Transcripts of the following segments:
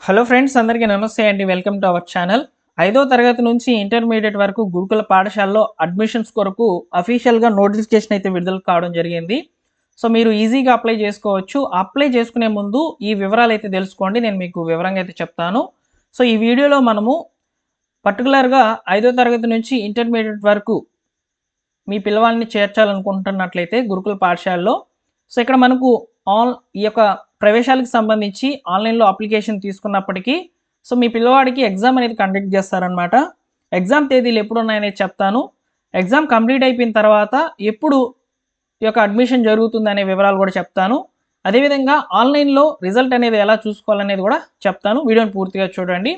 Hello friends, అందరికీ నమస్తే అండి. Welcome to our channel. 5వ తరగతి నుంచి ఇంటర్మీడియట్ వరకు గురుకుల పాఠశాలలో అడ్మిషన్స్ కొరకు అఫీషియల్‌గా నోటిఫికేషన్ అయితే విడుదల కావడం జరిగింది. సో, మీరు ఈజీగా అప్లై చేసుకోవచ్చు. అప్లై చేసుకునే ముందు ఈ వివరాలైతే తెలుసుకోండి. నేను మీకు వివరంగా అయితే చెప్తాను. సో, ఈ వీడియోలో మనము పర్టిక్యులర్‌గా 5వ తరగతి నుంచి ఇంటర్మీడియట్ వరకు మీ పిల్లవాడిని చేర్చాలనుకుంటున్నట్లయితే గురుకుల పాఠశాలలో, సో, ఇక్కడ మనకు ఈ యొక్క ప్రవేశాలకు సంబంధించి ఆన్‌లైన్‌లో అప్లికేషన్ తీసుకున్నప్పటికీ, సో, మీ పిల్లవాడికి ఎగ్జామ్ అనేది కండక్ట్ చేస్తారనమాట. ఎగ్జామ్ తేదీలు ఎప్పుడున్నాయనేది చెప్తాను. ఎగ్జామ్ కంప్లీట్ అయిపోయిన తర్వాత ఎప్పుడు ఈ యొక్క అడ్మిషన్ జరుగుతుందనే వివరాలు కూడా చెప్తాను. అదేవిధంగా ఆన్‌లైన్‌లో రిజల్ట్ అనేది ఎలా చూసుకోవాలనేది కూడా చెప్తాను. వీడియోని పూర్తిగా చూడండి.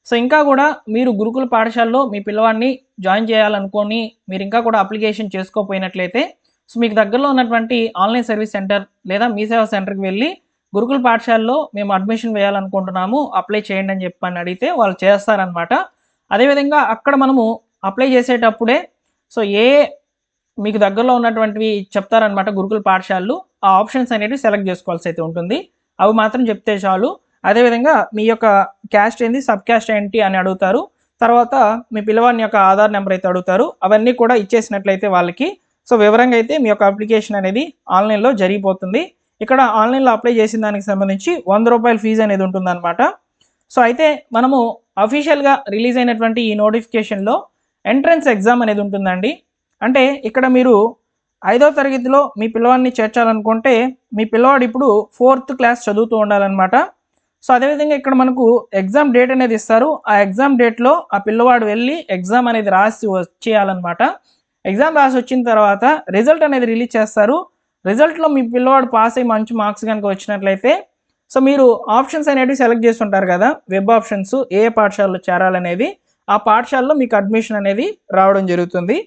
సో, ఇంకా కూడా మీరు గురుకుల పాఠశాలలో మీ పిల్లవాడిని జాయిన్ చేయాలనుకోని మీరు ఇంకా కూడా అప్లికేషన్ చేసుకోకపోయినట్లయితే, సో, మీకు దగ్గరలో ఉన్నటువంటి ఆన్‌లైన్ సర్వీస్ సెంటర్ లేదా మీ సేవా సెంటర్‌కి వెళ్ళి గురుకుల పాఠశాలలో మేము అడ్మిషన్ వేయాలనుకుంటున్నాము, అప్లై చేయండి అని చెప్పని అడిగితే వాళ్ళు చేస్తారనమాట. అదేవిధంగా అక్కడ మనము అప్లై చేసేటప్పుడే సో, మీకు దగ్గరలో ఉన్నటువంటివి చెప్తారనమాట గురుకుల పాఠశాలలు. ఆ ఆప్షన్స్ అనేవి సెలెక్ట్ చేసుకోవాల్సి అయితే ఉంటుంది. అవి మాత్రం చెప్తే చాలు. అదేవిధంగా మీ యొక్క క్యాస్ట్ ఏంది, సబ్ క్యాస్ట్ ఏంటి అని అడుగుతారు. తర్వాత మీ పిల్లవాడిని యొక్క ఆధార్ నెంబర్ అయితే అడుగుతారు. అవన్నీ కూడా ఇచ్చేసినట్లయితే వాళ్ళకి సో, వివరంగా అయితే మీ యొక్క అప్లికేషన్ అనేది ఆన్‌లైన్‌లో జరిగిపోతుంది. ఇక్కడ ఆన్‌లైన్‌లో అప్లై చేసిన దానికి సంబంధించి రూ. 100 ఫీజు అనేది ఉంటుందన్నమాట. సో, అయితే మనము అఫీషియల్‌గా రిలీజ్ అయినటువంటి ఈ నోటిఫికేషన్‌లో ఎంట్రన్స్ ఎగ్జామ్ అనేది ఉంటుందండి. అంటే ఇక్కడ మీరు 5వ తరగతిలో మీ పిల్లవాడిని చేర్చాలనుకుంటే, మీ పిల్లవాడు ఇప్పుడు 4థ్ క్లాస్ చదువుతూ ఉండాలన్నమాట. సో, అదేవిధంగా ఇక్కడ మనకు ఎగ్జామ్ డేట్ అనేది ఇస్తారు. ఆ ఎగ్జామ్ డేట్‌లో ఆ పిల్లవాడు వెళ్ళి ఎగ్జామ్ అనేది రాసి వచ్చేయాలన్నమాట. ఎగ్జామ్ రాసి వచ్చిన తర్వాత రిజల్ట్ అనేది రిలీజ్ చేస్తారు. రిజల్ట్‌లో మీ పిల్లవాడు పాస్ అయ్యి మంచి మార్క్స్ గనుక వచ్చినట్లయితే, సో, మీరు ఆప్షన్స్ అనేటివి సెలెక్ట్ చేసి ఉంటారు కదా! వెబ్ ఆప్షన్స్ ఏ పాఠశాలలో చేరాలనేది. ఆ పాఠశాలలో మీకు అడ్మిషన్ అనేది రావడం జరుగుతుంది.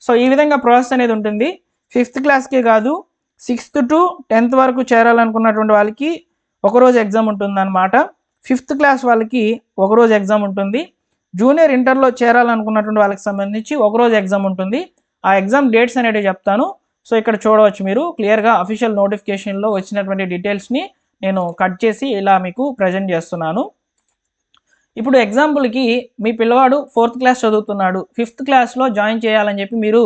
సో, ఈ విధంగా ప్రాసెస్ అనేది ఉంటుంది. 5థ్ క్లాస్‌కే కాదు, 6థ్ టు 10థ్ వరకు చేరాలనుకున్నటువంటి వాళ్ళకి ఒకరోజు ఎగ్జామ్ ఉంటుందన్నమాట. 5థ్ క్లాస్ వాళ్ళకి ఒకరోజు ఎగ్జామ్ ఉంటుంది. జూనియర్ ఇంటర్‌లో చేరాలనుకున్నటువంటి వాళ్ళకి సంబంధించి ఒకరోజు ఎగ్జామ్ ఉంటుంది. ఆ ఎగ్జామ్ డేట్స్ అనేటివి చెప్తాను. సో, ఇక్కడ చూడవచ్చు మీరు క్లియర్‌గా అఫీషియల్ నోటిఫికేషన్‌లో వచ్చినటువంటి డీటెయిల్స్‌ని నేను కట్ చేసి ఇలా మీకు ప్రెజెంట్ చేస్తున్నాను. ఇప్పుడు ఎగ్జాంపుల్‌కి మీ పిల్లవాడు 4థ్ క్లాస్ చదువుతున్నాడు. 5థ్ క్లాస్‌లో జాయిన్ చేయాలని చెప్పి మీరు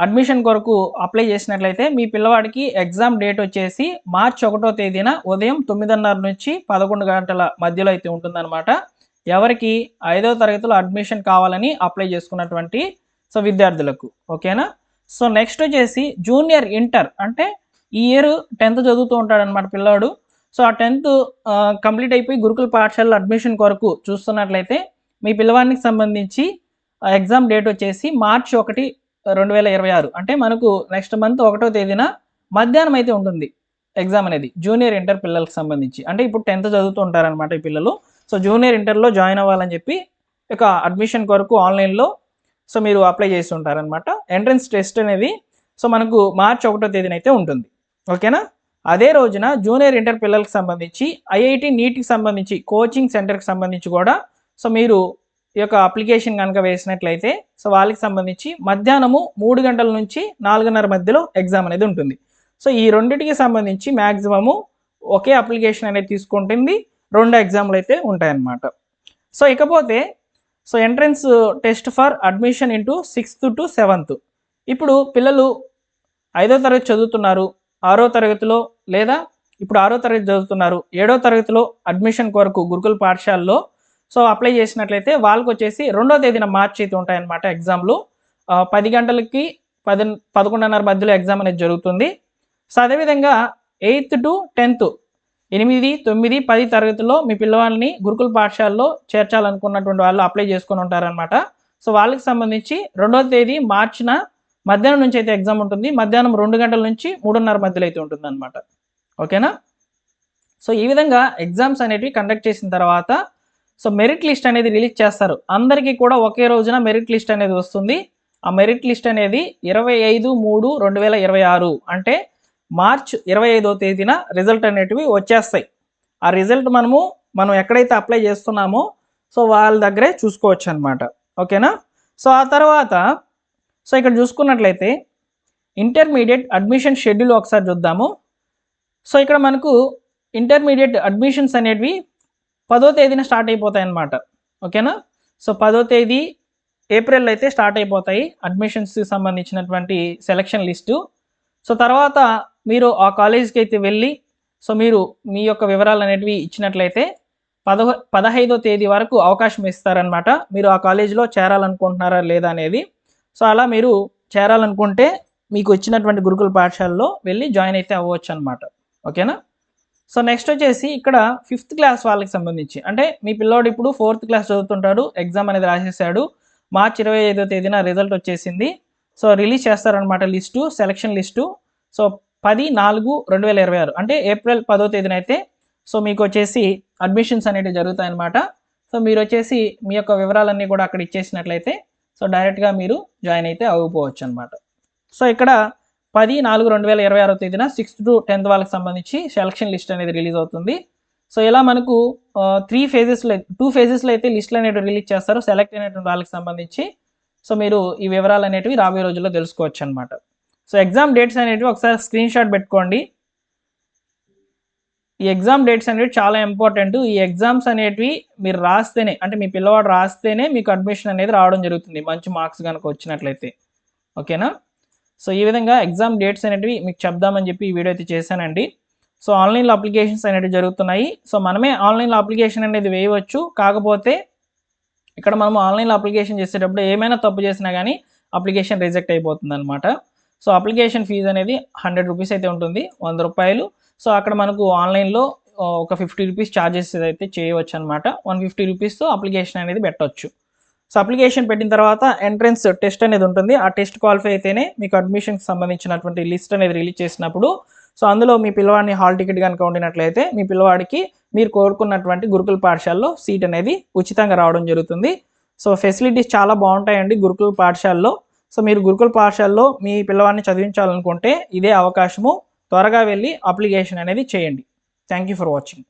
అడ్మిషన్ కొరకు అప్లై చేసినట్లయితే మీ పిల్లవాడికి ఎగ్జామ్ డేట్ వచ్చేసి మార్చి 1వ తేదీన ఉదయం 9:30 నుంచి 11 గంటల మధ్యలో అయితే ఉంటుందన్నమాట. ఎవరికి 5వ తరగతిలో అడ్మిషన్ కావాలని అప్లై చేసుకున్నటువంటి సో, విద్యార్థులకు. ఓకేనా? సో, నెక్స్ట్ వచ్చేసి జూనియర్ ఇంటర్ అంటే ఈ ఇయర్ 10థ్ చదువుతూ ఉంటాడనమాట పిల్లాడు. సో, ఆ 10థ్ కంప్లీట్ అయిపోయి గురుకుల పాఠశాలలో అడ్మిషన్ కొరకు చూస్తున్నట్లయితే మీ పిల్లవాడికి సంబంధించి ఎగ్జామ్ డేట్ వచ్చేసి మార్చి 1, 2026 అంటే మనకు నెక్స్ట్ మంత్ 1వ తేదీన మధ్యాహ్నం అయితే ఉంటుంది ఎగ్జామ్ అనేది. జూనియర్ ఇంటర్ పిల్లలకి సంబంధించి. అంటే ఇప్పుడు 10థ్ చదువుతూ ఉంటారనమాట ఈ పిల్లలు. సో, జూనియర్ ఇంటర్‌లో జాయిన్ అవ్వాలని చెప్పి ఇక అడ్మిషన్ కొరకు ఆన్‌లైన్‌లో సో, మీరు అప్లై చేసి ఉంటారనమాట. ఎంట్రన్స్ టెస్ట్ అనేది సో, మనకు మార్చి 1వ తేదీన అయితే ఉంటుంది. ఓకేనా? అదే రోజున జూనియర్ ఇంటర్ పిల్లలకి సంబంధించి ఐఐటీ నీట్‌కి సంబంధించి కోచింగ్ సెంటర్‌కి సంబంధించి కూడా సో, మీరు ఈ యొక్క అప్లికేషన్ గనుక వేసినట్లయితే సో, వాళ్ళకి సంబంధించి మధ్యాహ్నము 3 గంటల నుంచి 4:30 మధ్యలో ఎగ్జామ్ అనేది ఉంటుంది. సో, ఈ రెండిటికి సంబంధించి మాక్సిమము ఒకే అప్లికేషన్ అనేది తీసుకుంటుంది. 2 ఎగ్జామ్‌లు అయితే ఉంటాయన్నమాట. సో, ఇకపోతే so, entrance test for admission into 6థ్ టు 7థ్. ఇప్పుడు పిల్లలు 5వ తరగతి చదువుతున్నారు. 6వ తరగతిలో లేదా ఇప్పుడు 6వ తరగతి చదువుతున్నారు. 7వ తరగతిలో అడ్మిషన్ కొరకు గురుకుల పాఠశాలలో సో, అప్లై చేసినట్లయితే వాళ్ళకొచ్చేసి 2వ తేదీన మార్చి అయితే ఉంటాయన్నమాట ఎగ్జామ్‌లు. 10 గంటలకి 11:30 మధ్యలో ఎగ్జామ్ అనేది జరుగుతుంది. సో, అదేవిధంగా 8థ్ టు 10థ్ 8, 9, 10 తరగతుల్లో మీ పిల్లవాళ్ళని గురుకుల పాఠశాలలో చేర్చాలనుకున్నటువంటి వాళ్ళు అప్లై చేసుకొని ఉంటారనమాట. సో, వాళ్ళకి సంబంధించి 2వ తేదీ మార్చిన మధ్యాహ్నం నుంచి అయితే ఎగ్జామ్ ఉంటుంది. మధ్యాహ్నం 2 గంటల నుంచి 3:30 మధ్యలో అయితే ఉంటుందన్నమాట. ఓకేనా? సో, ఈ విధంగా ఎగ్జామ్స్ అనేటివి కండక్ట్ చేసిన తర్వాత సో, మెరిట్ లిస్ట్ అనేది రిలీజ్ చేస్తారు. అందరికీ కూడా ఒకే రోజున మెరిట్ లిస్ట్ అనేది వస్తుంది. ఆ మెరిట్ లిస్ట్ అనేది 25/3/2026 అంటే మార్చ్ 25వ తేదీన రిజల్ట్ అనేటివి వచ్చేస్తాయి. ఆ రిజల్ట్ మనం ఎక్కడైతే అప్లై చేస్తున్నామో సో, వాళ్ళ దగ్గరే చూసుకోవచ్చనమాట. ఓకేనా? సో, ఆ తర్వాత సో, ఇక్కడ చూసుకున్నట్లయితే ఇంటర్మీడియేట్ అడ్మిషన్ షెడ్యూల్ ఒకసారి చూద్దాము. సో, ఇక్కడ మనకు ఇంటర్మీడియేట్ అడ్మిషన్స్ అనేటివి 10వ తేదీన స్టార్ట్ అయిపోతాయి అన్నమాట. ఓకేనా? సో 10వ తేదీ ఏప్రిల్ అయితే స్టార్ట్ అయిపోతాయి అడ్మిషన్స్కి సంబంధించినటువంటి సెలక్షన్ లిస్టు. సో తర్వాత మీరు ఆ కాలేజ్కి అయితే వెళ్ళి సో మీరు మీ యొక్క వివరాలు అనేటివి ఇచ్చినట్లయితే 15వ తేదీ వరకు అవకాశం ఇస్తారనమాట. మీరు ఆ కాలేజీలో చేరాలనుకుంటున్నారా లేదా అనేది. సో అలా మీరు చేరాలనుకుంటే మీకు ఇచ్చినటువంటి గురుకుల పాఠశాలలో వెళ్ళి జాయిన్ అయితే అవ్వచ్చు అనమాట. ఓకేనా? సో నెక్స్ట్ వచ్చేసి ఇక్కడ 5th క్లాస్ వాళ్ళకి సంబంధించి, అంటే మీ పిల్లోడు ఇప్పుడు 4th క్లాస్ చదువుతుంటాడు, ఎగ్జామ్ అనేది రాసేసాడు, మార్చి 25వ తేదీన రిజల్ట్ వచ్చేసింది. సో రిలీజ్ చేస్తారనమాట లిస్టు, సెలక్షన్ లిస్టు. సో 10/4/2026 అంటే ఏప్రిల్ 10వ తేదీన అయితే సో మీకు వచ్చేసి అడ్మిషన్స్ అనేవి జరుగుతాయన్నమాట. సో మీరు వచ్చేసి మీ యొక్క వివరాలన్నీ కూడా అక్కడ ఇచ్చేసినట్లయితే సో డైరెక్ట్గా మీరు జాయిన్ అయితే అవ్వకపోవచ్చు అనమాట. సో ఇక్కడ 10/4/2026 తేదీన 6th to 10th వాళ్ళకి సంబంధించి సెలక్షన్ లిస్ట్ అనేది రిలీజ్ అవుతుంది. సో ఇలా మనకు 2 ఫేజెస్లో అయితే లిస్టులు అనేవి రిలీజ్ చేస్తారు సెలెక్ట్ అయినటువంటి వాళ్ళకి సంబంధించి. సో మీరు ఈ వివరాలు అనేటివి రాబోయే రోజుల్లో తెలుసుకోవచ్చు అనమాట. సో ఎగ్జామ్ డేట్స్ అనేటివి ఒకసారి స్క్రీన్ షాట్ పెట్టుకోండి. ఈ ఎగ్జామ్ డేట్స్ అనేవి చాలా ఇంపార్టెంట్. ఈ ఎగ్జామ్స్ అనేటివి మీరు రాస్తేనే, అంటే మీ పిల్లవాడు రాస్తేనే మీకు అడ్మిషన్ అనేది రావడం జరుగుతుంది, మంచి మార్క్స్ కనుక వచ్చినట్లయితే. ఓకేనా? సో ఈ విధంగా ఎగ్జామ్ డేట్స్ అనేటివి మీకు చెప్దామని చెప్పి ఈ వీడియో అయితే చేశానండి. సో ఆన్లైన్లో అప్లికేషన్స్ అనేవి జరుగుతున్నాయి. సో మనమే ఆన్లైన్లో అప్లికేషన్ అనేది వేయవచ్చు. కాకపోతే ఇక్కడ మనం ఆన్లైన్లో అప్లికేషన్ చేసేటప్పుడు ఏమైనా తప్పు చేసినా కానీ అప్లికేషన్ రిజెక్ట్ అయిపోతుంది అనమాట. సో అప్లికేషన్ ఫీజు అనేది 100 రూపీస్ అయితే ఉంటుంది, 100 రూపాయలు. సో అక్కడ మనకు ఆన్లైన్లో ఒక 50 రూపీస్ ఛార్జెస్ అయితే చేయవచ్చు అనమాట. 150 రూపీస్తో అప్లికేషన్ అనేది పెట్టవచ్చు. సో అప్లికేషన్ పెట్టిన తర్వాత ఎంట్రన్స్ టెస్ట్ అనేది ఉంటుంది. ఆ టెస్ట్ క్వాలిఫై అయితేనే మీకు అడ్మిషన్కి సంబంధించినటువంటి లిస్ట్ అనేది రిలీజ్ చేసినప్పుడు సో అందులో మీ పిల్లవాడిని హాల్ టికెట్ కనుక ఉండినట్లయితే మీ పిల్లవాడికి మీరు కోరుకున్నటువంటి గురుకుల పాఠశాలలో సీట్ అనేది ఉచితంగా రావడం జరుగుతుంది. సో ఫెసిలిటీస్ చాలా బాగుంటాయండి గురుకుల పాఠశాలలో. సో మీరు గురుకుల పాఠశాలలో మీ పిల్లవాడిని చదివించాలనుకుంటే ఇదే అవకాశము. త్వరగా వెళ్ళి అప్లికేషన్ అనేది చేయండి. Thank you for watching.